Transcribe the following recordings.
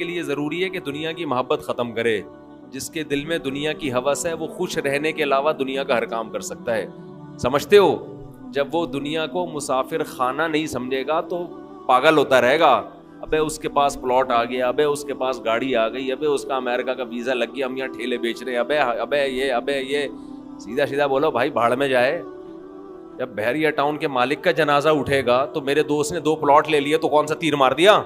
کے لیے ضروری ہے کہ دنیا کی محبت ختم کرے. جس کے دل میں دنیا کی ہوس ہے وہ خوش رہنے کے علاوہ دنیا کا ہر کام کر سکتا ہے. سمجھتے ہو؟ جب وہ دنیا کو مسافر خانہ نہیں سمجھے گا تو پاگل ہوتا رہے گا. ابے اس کے پاس پلاٹ آ گیا, ابے اس کے پاس گاڑی آ گئی, ابے اس کا امریکہ کا ویزا لگ گیا, ہم یہاں ٹھیلے بیچ رہے ہیں, ابے یہ سیدھا سیدھا بولو بھائی بھاڑ میں جائے. جب بحریہ ٹاؤن کے مالک کا جنازہ اٹھے گا تو میرے دوست نے 2 پلاٹ لے لیے تو کون سا تیر مار دیا؟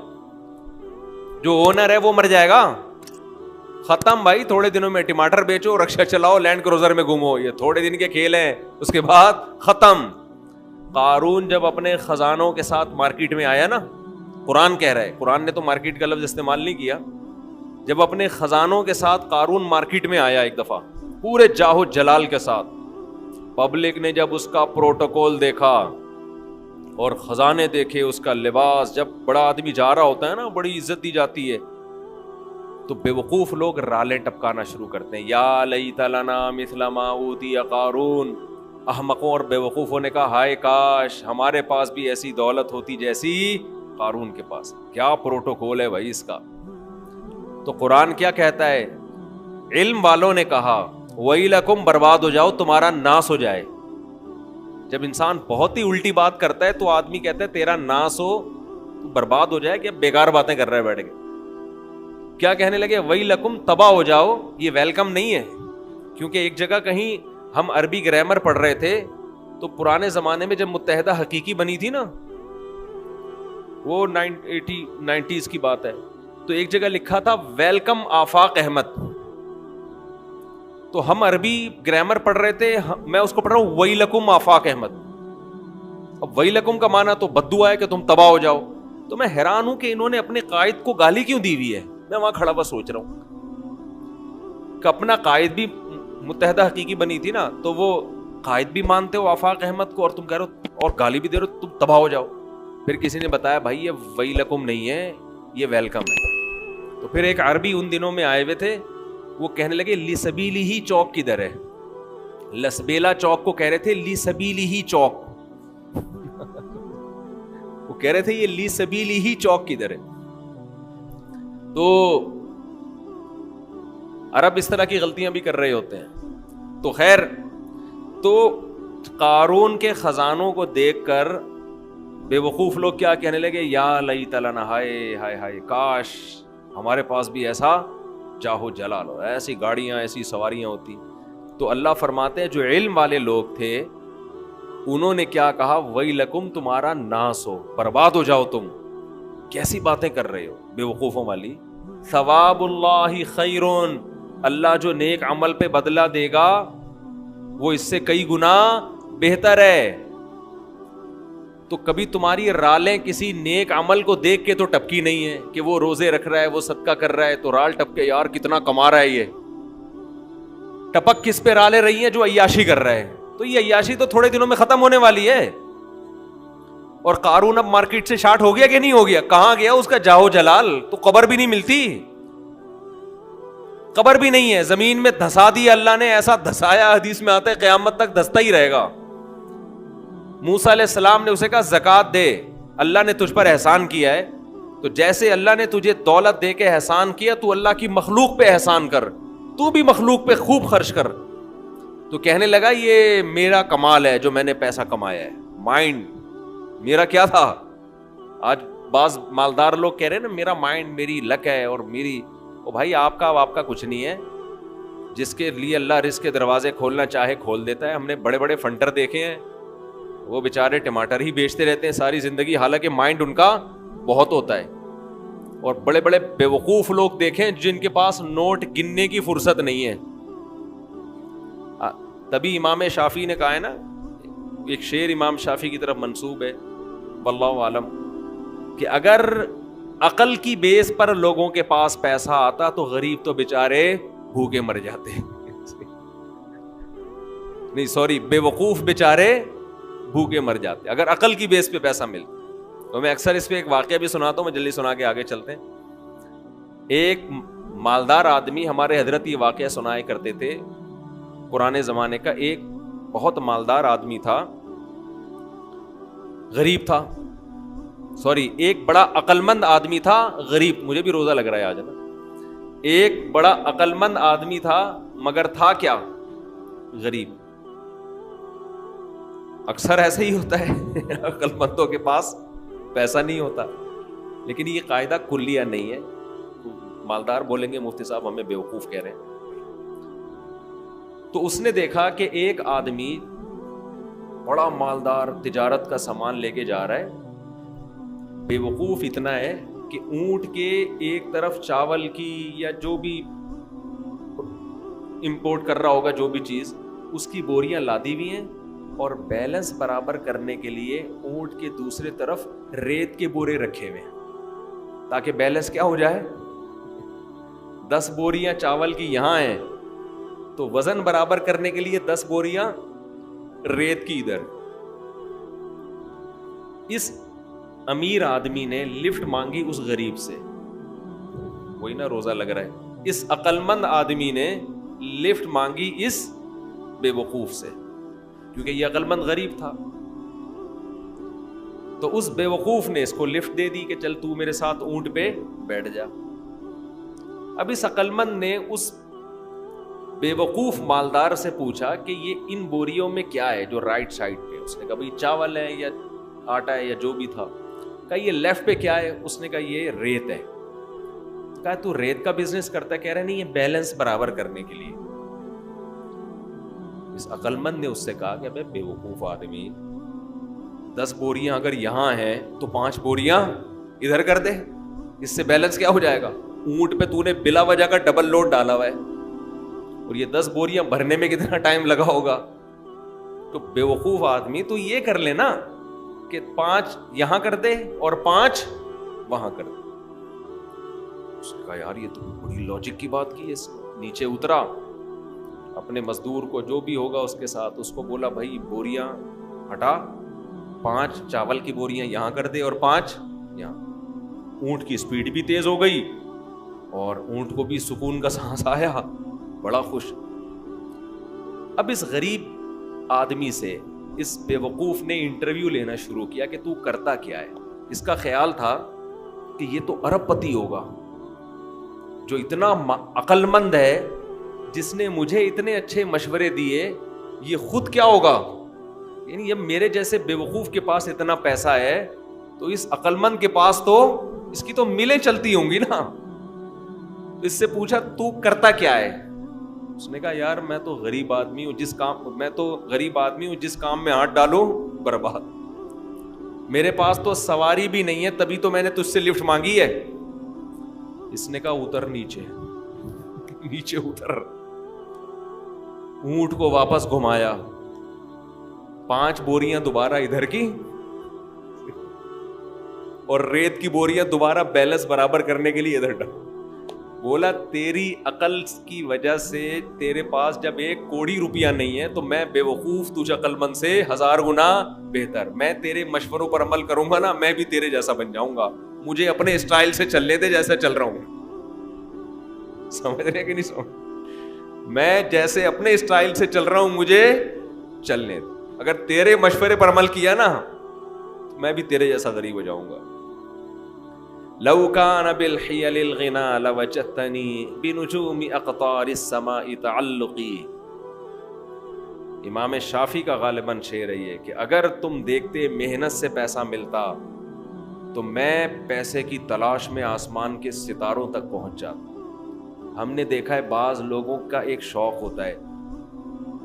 جو اونر ہے وہ مر جائے گا. ختم بھائی. تھوڑے دنوں میں ٹماٹر بیچو, رکشا چلاؤ, لینڈ کروزر میں گھومو, یہ تھوڑے دن کے کھیل ہیں, اس کے بعد ختم. قارون جب اپنے خزانوں کے ساتھ مارکیٹ میں آیا نا, قرآن کہہ رہا ہے, قرآن نے تو مارکیٹ کا لفظ استعمال نہیں کیا, جب اپنے خزانوں کے ساتھ قارون مارکیٹ میں آیا ایک دفعہ پورے جاہو جلال کے ساتھ, پبلک نے جب اس کا پروٹوکول دیکھا اور خزانے دیکھے, اس کا لباس, جب بڑا آدمی جا رہا ہوتا ہے نا بڑی عزت دی جاتی ہے, تو بے وقوف لوگ رالیں ٹپکانا شروع کرتے ہیں, یا لیت لنا مثل ما اوتی قارون. احمقوں اور بے وقوفوں نے کہا ہائے کاش ہمارے پاس بھی ایسی دولت ہوتی جیسی قارون کے پاس. کیا پروٹوکول ہے بھائی اس کا. تو قرآن کیا کہتا ہے؟ علم والوں نے کہا ویلکم, برباد ہو جاؤ, تمہارا ناس ہو جائے. جب انسان بہت ہی الٹی بات کرتا ہے تو آدمی کہتا ہے تیرا ناس ہو, تو برباد ہو جائے, کہ بیکار باتیں کر رہا ہے بیٹھ کے. کیا کہنے لگے؟ ویلکم, تباہ ہو جاؤ. یہ ویلکم نہیں ہے, کیونکہ ایک جگہ کہیں ہم عربی گرامر پڑھ رہے تھے تو پرانے زمانے میں جب متحدہ حقیقی بنی تھی نا, وہ 90s کی بات ہے, تو ایک جگہ لکھا تھا ویلکم آفاق احمد. تو ہم عربی گرامر پڑھ رہے تھے, میں اس کو پڑھ رہا ہوں ویلکم آفاق احمد. اب ویلکم کا معنی تو بددعا ہے کہ تم تباہ ہو جاؤ. تو میں حیران ہوں کہ انہوں نے اپنے قائد کو گالی کیوں دی ہوئی ہے. میں وہاں کھڑا بس سوچ رہا ہوں کہ اپنا قائد بھی متحدہ حقیقی بنی تھی نا, تو وہ قائد بھی مانتے ہو آفاق احمد کو, اور تم کہہ رہے ہو اور گالی بھی دے رہے ہو تم تباہ ہو جاؤ. پھر کسی نے بتایا بھائی یہ ویلکم نہیں ہے, یہ ویلکم ہے. تو پھر ایک عربی ان دنوں میں آئے ہوئے تھے, وہ کہنے لگے لی سبیلی ہی چوک کدھر ہے. لسبیلا چوک کو کہہ رہے تھے لی سبیلی ہی چوک. وہ کہہ رہے تھے یہ لی سبیلی ہی چوک کدھر ہے. تو عرب اس طرح کی غلطیاں بھی کر رہے ہوتے ہیں. تو خیر, تو قارون کے خزانوں کو دیکھ کر بے وقوف لوگ کیا کہنے لگے, یا لیت لنا, ہائے ہائے ہائے کاش ہمارے پاس بھی ایسا جاہو جلال ہو, ایسی گاڑیاں ایسی سواریاں ہوتی. تو اللہ فرماتے ہیں جو علم والے لوگ تھے انہوں نے کیا کہا, ویلکم, تمہارا ناس ہو, برباد ہو جاؤ تم. کیسی باتیں کر رہے ہو بے وقوفوں والی. ثواب اللہ خیرون, اللہ جو نیک عمل پہ بدلہ دے گا وہ اس سے کئی گنا بہتر ہے. تو کبھی تمہاری رالیں کسی نیک عمل کو دیکھ کے تو ٹپکی نہیں ہے کہ وہ روزے رکھ رہا ہے, وہ صدقہ کر رہا ہے, تو رال ٹپکے یار کتنا کما رہا ہے. یہ ٹپک کس پہ رالیں رہی ہیں؟ جو عیاشی کر رہا ہے. تو یہ عیاشی تو تھوڑے دنوں میں ختم ہونے والی ہے. اور قارون اب مارکیٹ سے شارٹ ہو گیا کہ نہیں ہو گیا؟ کہاں گیا اس کا جاہو جلال؟ تو قبر بھی نہیں ملتی, قبر بھی نہیں ہے, زمین میں دھسا دیا اللہ نے, ایسا دھسایا حدیث میں آتا ہے قیامت تک دھستا ہی رہے گا. موسیٰ علیہ السلام نے اسے کہا زکات دے, اللہ نے تجھ پر احسان کیا ہے, تو جیسے اللہ نے تجھے دولت دے کے احسان کیا تو اللہ کی مخلوق پہ احسان کر, تو بھی مخلوق پہ خوب خرچ کر. تو کہنے لگا یہ میرا کمال ہے جو میں نے پیسہ کمایا ہے, مائنڈ میرا کیا تھا. آج بعض مالدار لوگ کہہ رہے ہیں نا میرا مائنڈ, میری لک ہے اور میری, او بھائی آپ کا کچھ نہیں ہے. جس کے لیے اللہ رزق کے دروازے کھولنا چاہے کھول دیتا ہے. ہم نے بڑے بڑے فنٹر دیکھے ہیں, وہ بیچارے ٹماٹر ہی بیچتے رہتے ہیں ساری زندگی, حالانکہ مائنڈ ان کا بہت ہوتا ہے. اور بڑے بڑے بے وقوف لوگ دیکھیں جن کے پاس نوٹ گننے کی فرصت نہیں ہے. تبھی امام شافعی نے کہا ہے نا, ایک شعر امام شافعی کی طرف منسوب ہے واللہ عالم, کہ اگر عقل کی بیس پر لوگوں کے پاس پیسہ آتا تو غریب تو بیچارے بھوکے مر جاتے. نہیں سوری, بے وقوف بیچارے بھوکے مر جاتے اگر عقل کی بیس پہ پیسہ ملتا. تو میں اکثر اس پہ ایک واقعہ بھی سناتا ہوں, میں جلدی سنا کے آگے چلتے ہیں. ایک مالدار آدمی, ہمارے حضرت یہ واقعہ سنائے کرتے تھے پرانے زمانے کا, ایک بہت مالدار آدمی تھا, غریب تھا, سوری، ایک بڑا عقل مند آدمی تھا غریب. مجھے بھی روزہ لگ رہا ہے آج نا. ایک بڑا عقل مند آدمی تھا مگر تھا کیا؟ غریب. اکثر ایسا ہی ہوتا ہے عقل مندوں کے پاس پیسہ نہیں ہوتا. لیکن یہ قاعدہ کلیہ نہیں ہے. مالدار بولیں گے مفتی صاحب ہمیں بیوقوف کہہ رہے ہیں. تو اس نے دیکھا کہ ایک آدمی بڑا مالدار تجارت کا سامان لے کے جا رہا ہے. بیوقوف اتنا ہے کہ اونٹ کے ایک طرف چاول کی یا جو بھی امپورٹ کر رہا ہوگا جو بھی چیز, اس کی بوریاں لادی ہوئی ہیں, اور بیلنس برابر کرنے کے لیے اونٹ کے دوسرے طرف ریت کے بورے رکھے ہوئے ہیں تاکہ بیلنس کیا ہو جائے. 10 بوریاں چاول کی یہاں ہیں تو وزن برابر کرنے کے لیے 10 بوریاں ریت کی ادھر. اس امیر آدمی نے لفٹ مانگی اس غریب سے, وہی نا روزہ لگ رہا ہے. اس عقل مند آدمی نے لفٹ مانگی اس بے وقوف سے, کیونکہ یہ عقل مند غریب تھا. تو اس بے وقوف نے اس کو لفٹ دے دی کہ چل تو میرے ساتھ اونٹ پہ بیٹھ جا. اب اس عقل مند نے اس بے وقوف مالدار سے پوچھا کہ یہ ان بوریوں میں کیا ہے جو رائٹ سائڈ پہ. اس نے کہا بھائی چاول ہے یا آٹا ہے یا جو بھی تھا. کہا یہ لیفٹ پہ کیا ہے؟ اس نے کہا یہ ریت ہے. کہا تو ریت کا بزنس کرتا ہے؟ کہہ رہا نہیں, یہ بیلنس برابر کرنے کے لیے. اس عقل مند نے اس سے کہا کہ بے وقوف آدمی, 10 بوریاں اگر یہاں ہیں تو 5 بوریاں ادھر کر دے, اس سے بیلنس کیا ہو جائے گا. اونٹ پہ تو نے بلا وجہ کا ڈبل لوڈ ڈالا ہوا ہے, اور یہ 10 بوریاں بھرنے میں کتنا ٹائم لگا ہوگا. تو بے وقوف آدمی تو یہ کر لے نا کہ 5 یہاں کر دے اور 5 وہاں کر دے. اس نے کہا یار یہ تو بڑی لاجک کی بات کی ہے. نیچے اترا, اپنے مزدور کو جو بھی ہوگا اس کے ساتھ اس کو بولا بھائی بوریاں ہٹا, 5 چاول کی بوریاں یہاں کر دے اور 5 یہاں. اونٹ کی سپیڈ بھی تیز ہو گئی اور اونٹ کو بھی سکون کا سانس آیا, بڑا خوش. اب اس غریب آدمی سے اس بے وقوف نے انٹرویو لینا شروع کیا کہ تو کرتا کیا ہے. اس کا خیال تھا کہ یہ تو ارب پتی ہوگا جو اتنا عقل مند ہے, جس نے مجھے اتنے اچھے مشورے دیے. یہ خود کیا ہوگا, یعنی اب میرے جیسے بے وقوف کے پاس اتنا پیسہ ہے تو اس عقل مند کے پاس تو اس کی تو ملیں چلتی ہوں گی نا. اس سے پوچھا تو کرتا کیا ہے. اس نے کہا یار میں تو غریب آدمی ہوں, جس کام میں ہاتھ ڈالوں برباد. میرے پاس تو سواری بھی نہیں ہے, تبھی تو میں نے تجھ سے لفٹ مانگی ہے. اس نے کہا اتر نیچے اتر. اونٹ کو واپس گھمایا, 5 بوریاں دوبارہ ادھر کی اور ریت کی بوریاں دوبارہ بیلنس برابر کرنے کے لیے ادھر ڈال. بولا تیری عقل کی وجہ سے تیرے پاس جب 1 کوڑی روپیہ نہیں ہے تو میں بے وقوف تجھ عقل مند سے 1000 گنا بہتر. میں تیرے مشوروں پر عمل کروں گا نا, میں بھی تیرے جیسا بن جاؤں گا. مجھے اپنے اسٹائل سے چلنے دے جیسا چل رہا ہوں. سمجھ رہے کہ نہیں سمجھ؟ میں جیسے اپنے اسٹائل سے چل رہا ہوں مجھے چلنے دے. اگر تیرے مشورے پر عمل کیا نا میں بھی تیرے جیسا غریب ہو جاؤں گا. لو كان بالحيل الغنى لوجدتني بنجوم اقطار السماء تعلقي. امام شافعی کا غالباً شعر ہے کہ اگر تم دیکھتے محنت سے پیسہ ملتا تو میں پیسے کی تلاش میں آسمان کے ستاروں تک پہنچ جاتا. ہم نے دیکھا ہے بعض لوگوں کا ایک شوق ہوتا ہے,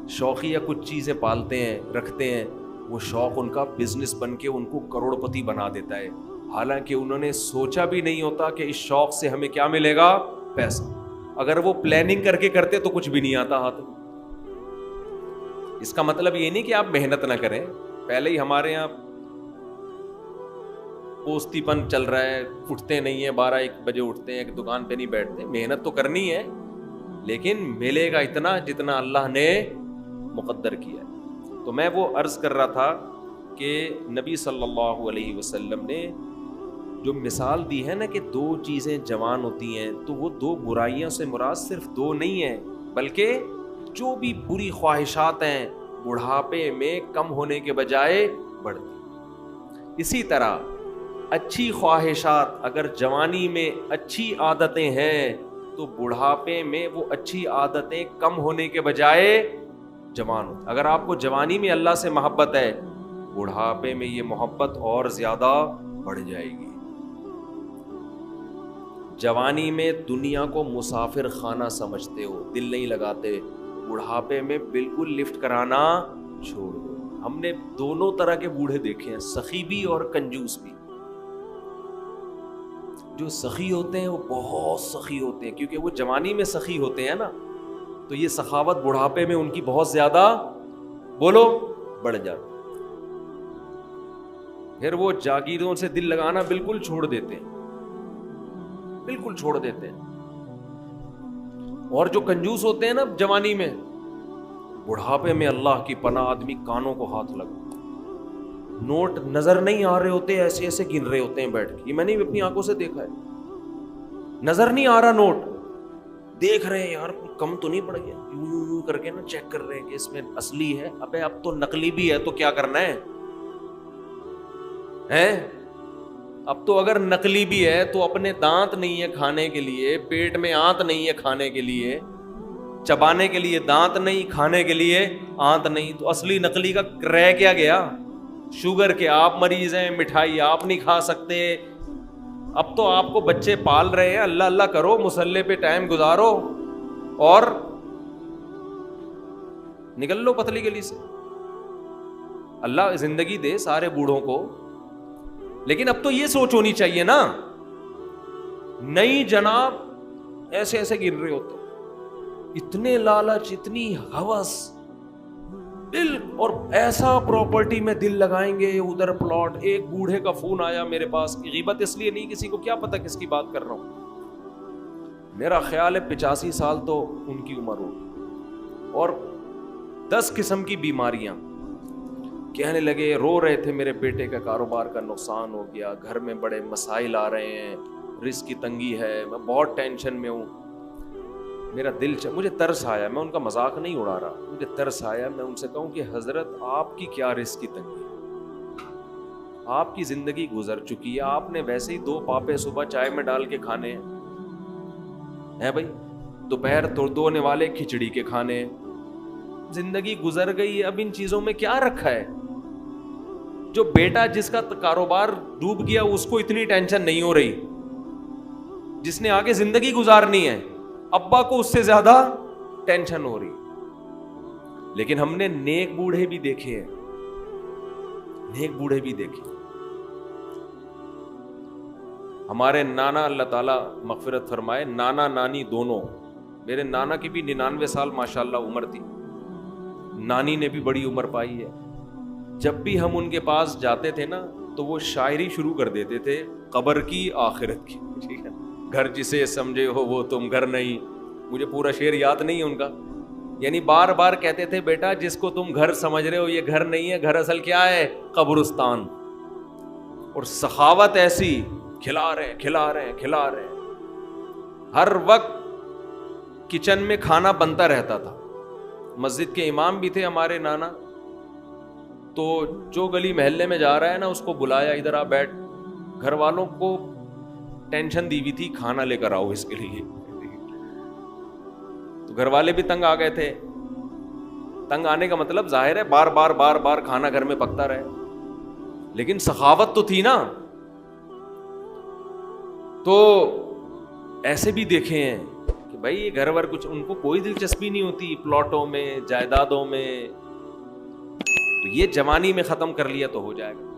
شوقیہ کچھ چیزیں پالتے ہیں رکھتے ہیں, وہ شوق ان کا بزنس بن کے ان کو کروڑ پتی بنا دیتا ہے, حالانکہ انہوں نے سوچا بھی نہیں ہوتا کہ اس شوق سے ہمیں کیا ملے گا, پیسہ. اگر وہ پلاننگ کر کے کرتے تو کچھ بھی نہیں آتا ہاتھ میں. اس کا مطلب یہ نہیں کہ آپ محنت نہ کریں. پہلے ہی ہمارے یہاں پوستی پن چل رہا ہے, اٹھتے نہیں ہیں 12-1 بجے اٹھتے ہیں, ایک دکان پہ نہیں بیٹھتے. محنت تو کرنی ہے لیکن ملے گا اتنا جتنا اللہ نے مقدر کیا. تو میں وہ عرض کر رہا تھا کہ نبی صلی اللہ علیہ وسلم نے جو مثال دی ہے نا کہ 2 چیزیں جوان ہوتی ہیں تو وہ 2 برائیوں سے مراد صرف 2 نہیں ہیں, بلکہ جو بھی بری خواہشات ہیں بڑھاپے میں کم ہونے کے بجائے بڑھتی. اسی طرح اچھی خواہشات اگر جوانی میں اچھی عادتیں ہیں تو بڑھاپے میں وہ اچھی عادتیں کم ہونے کے بجائے جوان ہو. اگر آپ کو جوانی میں اللہ سے محبت ہے, بڑھاپے میں یہ محبت اور زیادہ بڑھ جائے گی. جوانی میں دنیا کو مسافر خانہ سمجھتے ہو, دل نہیں لگاتے, بڑھاپے میں بالکل لفٹ کرانا چھوڑ دو. ہم نے دونوں طرح کے بوڑھے دیکھے ہیں, سخی بھی اور کنجوس بھی. جو سخی ہوتے ہیں وہ بہت سخی ہوتے ہیں, کیونکہ وہ جوانی میں سخی ہوتے ہیں نا, تو یہ سخاوت بڑھاپے میں ان کی بہت زیادہ بولو بڑھ جاتی. پھر وہ جاگیروں سے دل لگانا بالکل چھوڑ دیتے ہیں, بالکل چھوڑ دیتے ہیں. اور جو کنجوس ہوتے ہیں نا جوانی میں, بڑھاپے میں اللہ کی پناہ آدمی کانوں کو ہاتھ لگا, نوٹ نظر نہیں آ رہے ہوتے, ایسے ایسے گن رہے ہوتے ہیں بیٹھ کے. یہ میں نے اپنی آنکھوں سے دیکھا ہے, نظر نہیں آ رہا نوٹ, دیکھ رہے ہیں یار کم تو نہیں پڑ گیا, یوں کر کے نا چیک کر رہے ہیں کہ اس میں اصلی ہے. ابے اب تو نقلی بھی ہے تو کیا کرنا ہے, اب تو اگر نقلی بھی ہے تو اپنے دانت نہیں ہے کھانے کے لیے, پیٹ میں آنت نہیں ہے کھانے کے لیے, چبانے کے لیے دانت نہیں, کھانے کے لیے آنت نہیں, تو اصلی نقلی کا رہ کیا گیا. شوگر کے آپ مریض ہیں, مٹھائی آپ نہیں کھا سکتے. اب تو آپ کو بچے پال رہے ہیں, اللہ اللہ کرو, مصلے پہ ٹائم گزارو اور نکل لو پتلی گلی سے. اللہ زندگی دے سارے بوڑھوں کو, لیکن اب تو یہ سوچ ہونی چاہیے نا, نہیں جناب ایسے ایسے گر رہے ہوتے, اتنے لالچ, اتنی ہوس, دل, اور ایسا پراپرٹی میں دل لگائیں گے, ادھر پلاٹ. ایک بوڑھے کا فون آیا میرے پاس, غیبت اس لیے نہیں, کسی کو کیا پتا کس کی بات کر رہا ہوں, میرا خیال ہے 85 سال تو ان کی عمر ہو, اور 10 قسم کی بیماریاں. کہنے لگے, رو رہے تھے, میرے بیٹے کا کاروبار کا نقصان ہو گیا, گھر میں بڑے مسائل آ رہے ہیں, رزق کی تنگی ہے, میں بہت ٹینشن میں ہوں. میرا دل مجھے ترس آیا, میں ان کا مذاق نہیں اڑا رہا, مجھے ترس آیا. میں ان سے کہوں کہ حضرت آپ کی کیا رزق کی تنگی ہے, آپ کی زندگی گزر چکی ہے, آپ نے ویسے ہی 2 پاپے صبح چائے میں ڈال کے کھانے ہیں بھائی, دوپہر دھونے والے کھچڑی کے کھانے, زندگی گزر گئی. اب ان چیزوں میں کیا رکھا ہے؟ جو بیٹا جس کا کاروبار ڈوب گیا اس کو اتنی ٹینشن نہیں ہو رہی, جس نے آگے زندگی گزارنی ہے ابا کو اس سے زیادہ ٹینشن ہو رہی. لیکن ہم نے نیک بوڑھے بھی دیکھے ہیں, نیک بوڑھے بھی دیکھے. ہمارے نانا, اللہ تعالیٰ مغفرت فرمائے, نانا نانی دونوں, میرے نانا کی بھی 99 سال ماشاءاللہ عمر تھی, نانی نے بھی بڑی عمر پائی ہے. جب بھی ہم ان کے پاس جاتے تھے نا تو وہ شاعری شروع کر دیتے تھے, قبر کی آخرت کی, ٹھیک ہے, گھر جسے سمجھے ہو وہ تم گھر نہیں. مجھے پورا شعر یاد نہیں ہے ان کا, یعنی بار بار کہتے تھے, بیٹا جس کو تم گھر سمجھ رہے ہو یہ گھر نہیں ہے, گھر اصل کیا ہے, قبرستان. اور سخاوت ایسی, کھلا رہے کھلا رہے کھلا رہے, ہر وقت کچن میں کھانا بنتا رہتا تھا. مسجد کے امام بھی تھے ہمارے نانا, تو جو گلی محلے میں جا رہا ہے نا اس کو بلایا, ادھر آ بیٹھ. گھر والوں کو ٹینشن دی ہوئی تھی, کھانا لے کر آؤ اس کے لیے. تو گھر والے بھی تنگ آ گئے تھے. تنگ آنے کا مطلب ظاہر ہے بار بار بار بار کھانا گھر میں پکتا رہے, لیکن سخاوت تو تھی نا. تو ایسے بھی دیکھے ہیں کہ بھائی گھر ور کچھ ان کو کوئی دلچسپی نہیں ہوتی پلاٹوں میں, جائیدادوں میں. تو یہ جوانی میں ختم کر لیا تو ہو جائے گا.